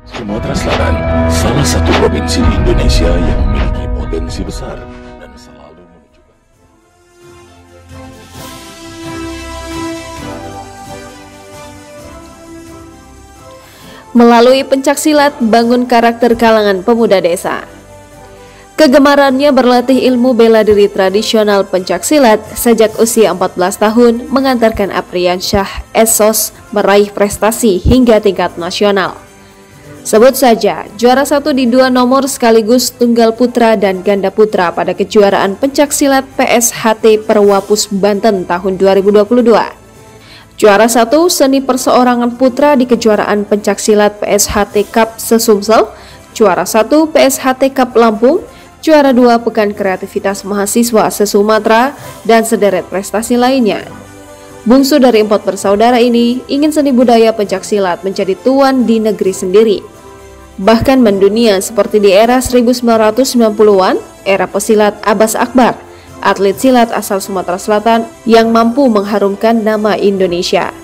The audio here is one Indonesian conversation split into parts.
Sumatera Selatan, salah satu provinsi di Indonesia yang memiliki potensi besar dan selalu menunjukkan. Melalui pencaksilat, bangun karakter kalangan pemuda desa. Kegemarannya berlatih ilmu bela diri tradisional pencaksilat sejak usia 14 tahun mengantarkan Apriansyah Esos meraih prestasi hingga tingkat nasional. Sebut saja, juara 1 di 2 nomor sekaligus tunggal putra dan ganda putra pada kejuaraan pencaksilat PSHT Perwapus Banten tahun 2022. Juara 1 seni perseorangan putra di kejuaraan pencaksilat PSHT Cup Sesumsel, juara 1 PSHT Cup Lampung, juara 2 Pekan Kreativitas Mahasiswa se-Sumatera, dan sederet prestasi lainnya. Bungsu dari 4 bersaudara ini ingin seni budaya pencaksilat menjadi tuan di negeri sendiri. Bahkan mendunia seperti di era 1990-an, era pesilat Abbas Akbar, atlet silat asal Sumatera Selatan yang mampu mengharumkan nama Indonesia.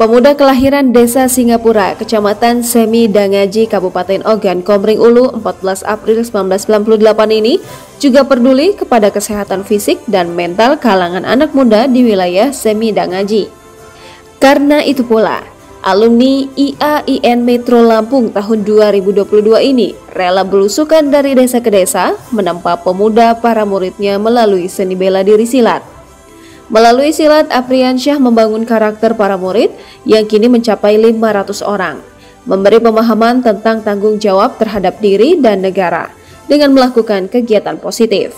Pemuda kelahiran Desa Singapura, Kecamatan Semi Dangaji, Kabupaten Ogan Komering Ulu, 14 April 1998 ini juga peduli kepada kesehatan fisik dan mental kalangan anak muda di wilayah Semi Dangaji. Karena itu pula, alumni IAIN Metro Lampung tahun 2022 ini rela belusukan dari desa ke desa menempa pemuda para muridnya melalui seni bela diri silat. Melalui silat, Apriansyah membangun karakter para murid yang kini mencapai 500 orang, memberi pemahaman tentang tanggung jawab terhadap diri dan negara dengan melakukan kegiatan positif.